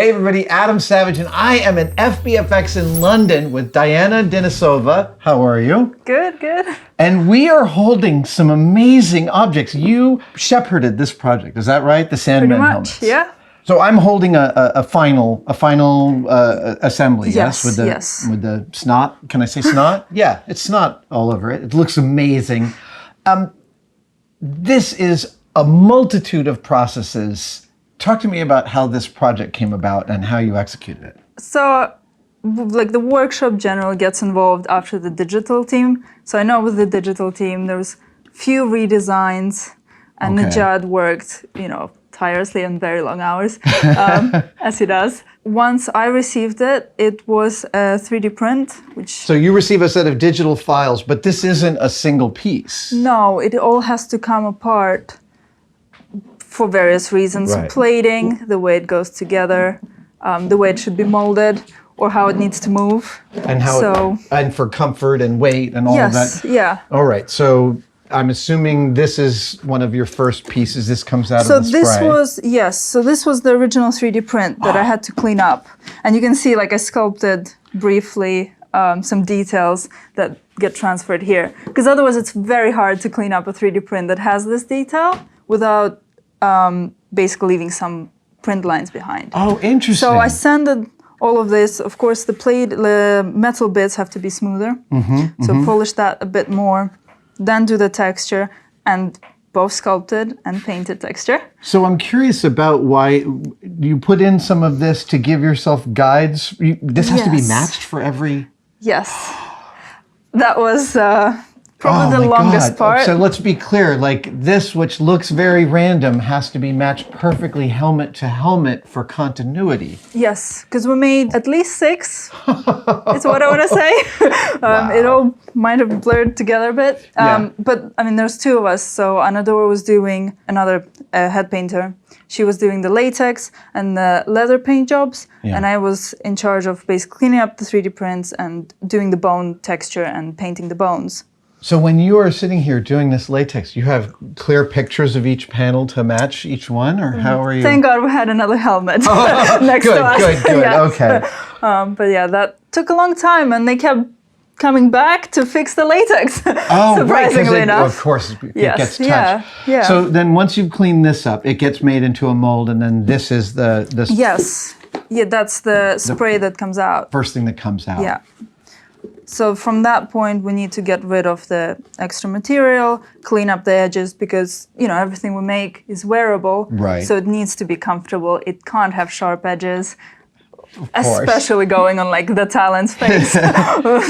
Hey everybody, Adam Savage, and I am at FBFX in London with Diana Denisova. How are you? Good, good. And we are holding some amazing objects. You shepherded this project, is that right? The Sandman helmets. Yeah. So I'm holding a final assembly, yes? With the snot. Can I say snot? Yeah, it's snot all over it. It looks amazing. This is a multitude of processes. Talk to me about how this project came about and how you executed it. So, like the workshop generally gets involved after the digital team. So I know with the digital team, there was few redesigns, and Najad worked, tirelessly and very long hours, as he does. Once I received it, it was a 3D print, which... So you receive a set of digital files, but this isn't a single piece. No, it all has to come apart for various reasons. Right. Plating, the way it goes together, the way it should be molded, or how it needs to move. And and for comfort and weight and all of that. Yes, yeah. All right, so I'm assuming this is one of your first pieces. This comes out of the spray. So this was the original 3D print that I had to clean up. And you can see, like, I sculpted briefly some details that get transferred here. Because otherwise it's very hard to clean up a 3D print that has this detail without basically leaving some print lines behind. Oh, interesting. So I sanded all of this. Of course, the metal bits have to be smoother. So polish that a bit more. Then do the texture, and both sculpted and painted texture. So I'm curious about why you put in some of this to give yourself guides. This has to be matched for every... Yes. That was probably the longest part. So let's be clear, like this, which looks very random, has to be matched perfectly helmet to helmet for continuity. Yes, because we made at least 6, is what I want to say. It all might have blurred together a bit. But I mean, there's 2 of us. So Anadora was doing, another head painter. She was doing the latex and the leather paint jobs. And I was in charge of basically cleaning up the 3D prints and doing the bone texture and painting the bones. So when you are sitting here doing this latex, you have clear pictures of each panel to match each one, or how are you? Thank God we had another helmet next to us. Good, yes. Okay. But yeah, that took a long time, and they kept coming back to fix the latex. Oh, surprisingly enough. Of course, it gets touched. Yeah. So then once you've cleaned this up, it gets made into a mold, and then this is the Yes. Yeah, that's the spray that comes out. First thing that comes out. Yeah. So from that point, we need to get rid of the extra material, clean up the edges, because, everything we make is wearable. Right. So it needs to be comfortable. It can't have sharp edges, especially going on, like, the talent's face.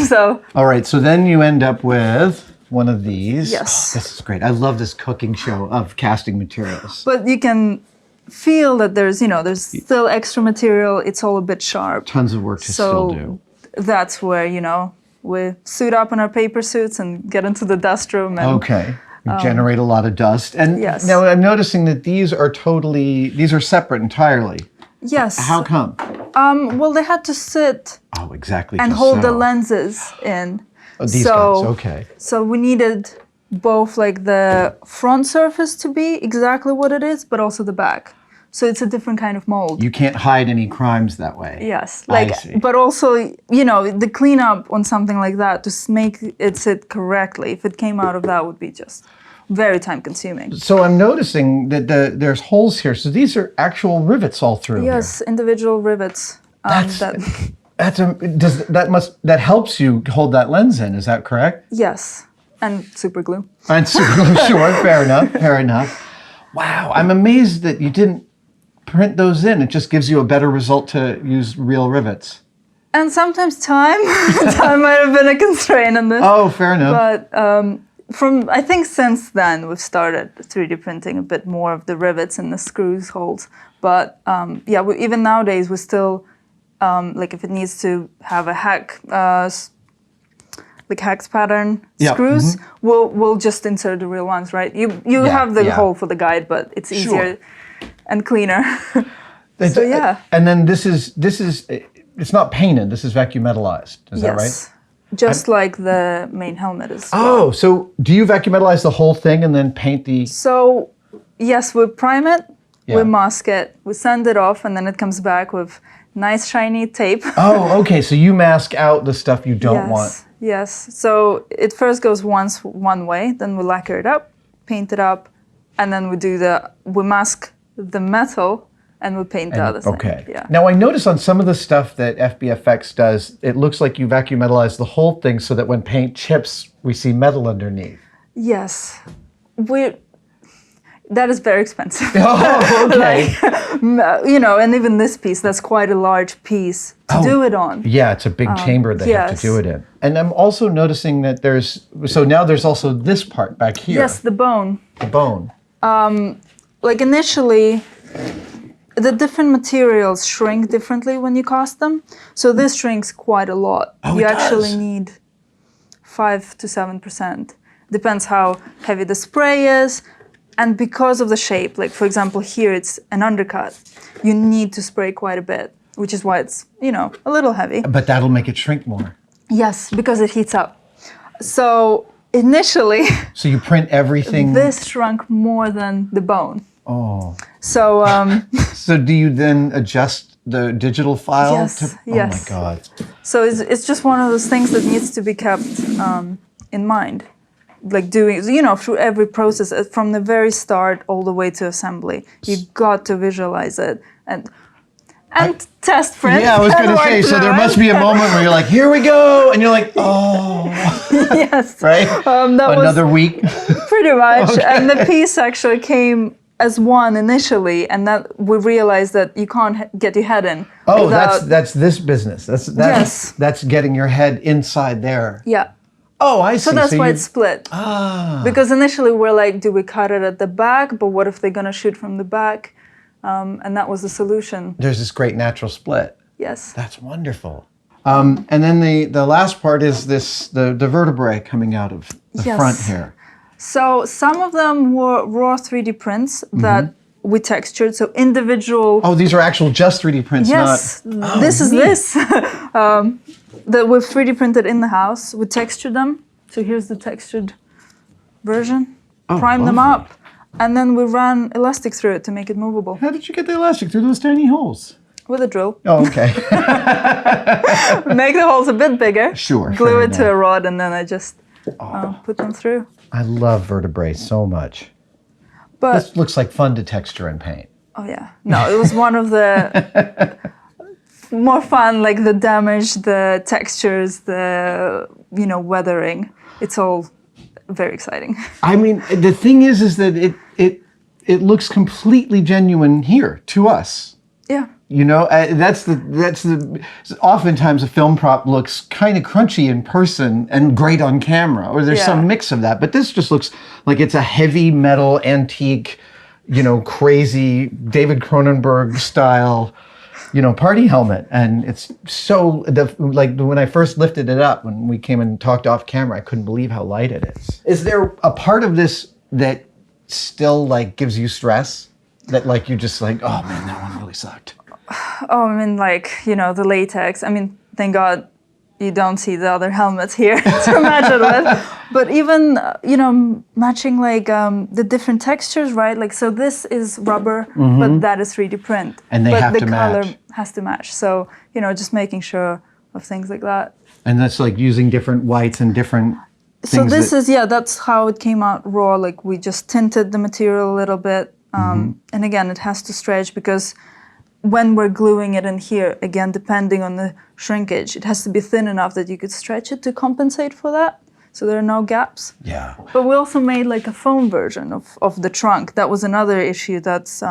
So. All right, so then you end up with one of these. Yes. Oh, this is great. I love this cooking show of casting materials. But you can feel that there's still extra material. It's all a bit sharp. Tons of work to still do. That's where, we suit up in our paper suits and get into the dust room. And, generate a lot of dust. And now I'm noticing that these are separate entirely. Yes. How come? Well, they had to sit and hold the lenses in. Oh, these guys, okay. So we needed both, like, the front surface to be exactly what it is, but also the back. So it's a different kind of mold. You can't hide any crimes that way. Yes, but also, the cleanup on something like that to make it sit correctly, if it came out of that, would be just very time consuming. So I'm noticing that there's holes here. So these are actual rivets all through. Yes, here. Individual rivets. That helps you hold that lens in. Is that correct? Yes, and super glue. And super glue, sure, fair enough. Wow, I'm amazed that you didn't print those in. It just gives you a better result to use real rivets. And sometimes time might have been a constraint on this. Oh, fair enough. But I think since then, we've started 3D printing a bit more of the rivets and the screws holes. But even nowadays, we still, like, if it needs to have a hex pattern screws, we'll just insert the real ones, right? You have the hole for the guide, but it's easier and cleaner. And then this is it's not painted. This is vacuum metallized. Is that right? Just like the main helmet is. Oh, so do you vacuum metallize the whole thing and then paint the? So yes, we prime it, we mask it, we send it off, and then it comes back with nice shiny tape. Oh, okay. So you mask out the stuff you don't want. Yes. So it first goes one way, then we lacquer it up, paint it up, and then we mask the metal and we paint the other side. Okay. Yeah. Now I notice on some of the stuff that FBFX does, it looks like you vacuum metalize the whole thing so that when paint chips, we see metal underneath. Yes. That is very expensive. Oh, okay. And even this piece, that's quite a large piece to do it on. Yeah, it's a big chamber they have to do it in. And I'm also noticing that now there's also this part back here. Yes, the bone. The bone. Initially, the different materials shrink differently when you cast them. So this shrinks quite a lot. Oh, you actually need 5 to 7%. Depends how heavy the spray is. And because of the shape, like for example here it's an undercut, you need to spray quite a bit, which is why it's, a little heavy. But that'll make it shrink more. Yes, because it heats up. So initially... So you print everything... This shrunk more than the bone. Oh. So... So do you then adjust the digital file? Yes, Oh my God. So it's just one of those things that needs to be kept in mind. Like doing, through every process, from the very start all the way to assembly. You got to visualize it and test print. Yeah, I was going to say, so there must be a moment where you're like, here we go, and you're like, oh. Yes. Right? Another week. Pretty much. Okay. And the piece actually came as one initially, and that we realized that you can't get your head in. Oh, that's this business. That's getting your head inside there. Yeah. Oh, I see. So that's why it's split. Because initially we're like, do we cut it at the back? But what if they're going to shoot from the back? And that was the solution. There's this great natural split. Yes. That's wonderful. And then the last part is the vertebrae coming out of the front here. So some of them were raw 3D prints that we textured. So individual... Oh, these are actual just 3D prints, yes, not... this is this. That we've 3D printed in the house. We textured them. So here's the textured version. Prime them up. And then we ran elastic through it to make it movable. How did you get the elastic through those tiny holes? With a drill. Oh, okay. Make the holes a bit bigger. Sure. Glue it to a rod, and then I just put them through. I love vertebrae so much. But this looks like fun to texture and paint. Oh yeah. No, it was one of the more fun, like the damage, the textures, the weathering. It's all very exciting. I mean, the thing is that it looks completely genuine here to us. Yeah. That's the. Oftentimes, a film prop looks kind of crunchy in person and great on camera, or there's some mix of that. But this just looks like it's a heavy metal, antique, crazy David Cronenberg style, party helmet. And it's so like when I first lifted it up, when we came and talked off camera, I couldn't believe how light it is. Is there a part of this that still gives you stress? That you just oh man, that one really sucked. Oh, I mean, the latex. I mean, thank God you don't see the other helmets here to match it with. But even, matching the different textures, right? So this is rubber, but that is 3D print. And the color has to match. So, just making sure of things like that. And that's using different whites and different things. So this that's how it came out raw. We just tinted the material a little bit. And again, it has to stretch because when we're gluing it in here, again, depending on the shrinkage, it has to be thin enough that you could stretch it to compensate for that. So there are no gaps. Yeah. But we also made a foam version of the trunk. That was another issue that's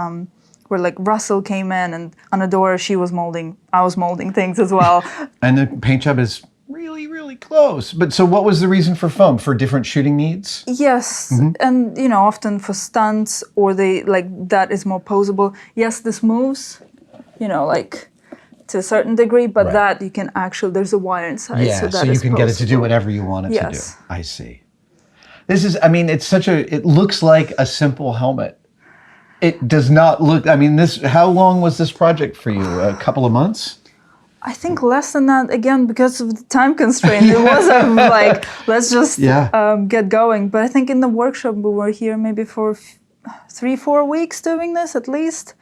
where Russell came in and on a door she was molding, I was molding things as well. And the paint job is really, really close. But so what was the reason for foam? For different shooting needs? Yes, and often for stunts or that is more posable. Yes, this moves, to a certain degree, but that you can actually, there's a wire inside. Yeah, so you can get it to do whatever you want it to do. I see. This is, it looks like a simple helmet. It does not look, how long was this project for you? A couple of months? I think less than that, again, because of the time constraint. It wasn't let's just get going. But I think in the workshop we were here maybe for 3-4 weeks doing this at least,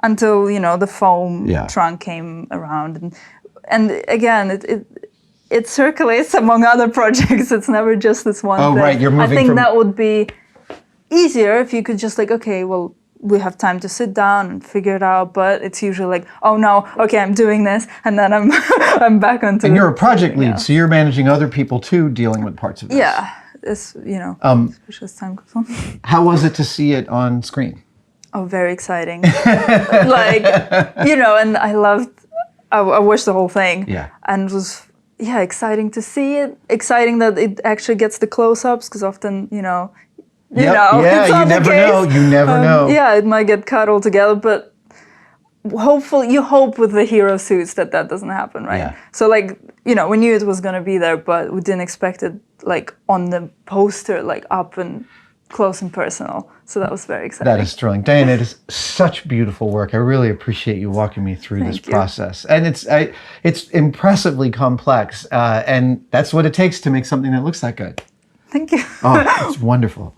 until the foam Yeah. trunk came around, and again it circulates among other projects. It's never just this one thing. Right, you're moving I think from... that would be easier if you could just like, okay, well, we have time to sit down and figure it out, but it's usually like, oh no, okay, I'm doing this, and then I'm I'm back onto. And you're a project lead, so you're managing other people too, dealing with parts of this. Yeah, it's especially as time goes on. How was it to see it on screen? Oh, very exciting. Like, and I watched the whole thing. Yeah. And it was, exciting to see it. Exciting that it actually gets the close-ups, because often, Yeah, it's you not the never case. know. You never know. Yeah, it might get cut altogether, but hopefully, you hope with the hero suits that doesn't happen, right? Yeah. So, like, we knew it was going to be there, but we didn't expect it, like, on the poster, like, up and close and personal. So that was very exciting. That is thrilling. Diana, it is such beautiful work. I really appreciate you walking me through this process. And it's impressively complex, and that's what it takes to make something that looks that good. Thank you. Oh, it's wonderful.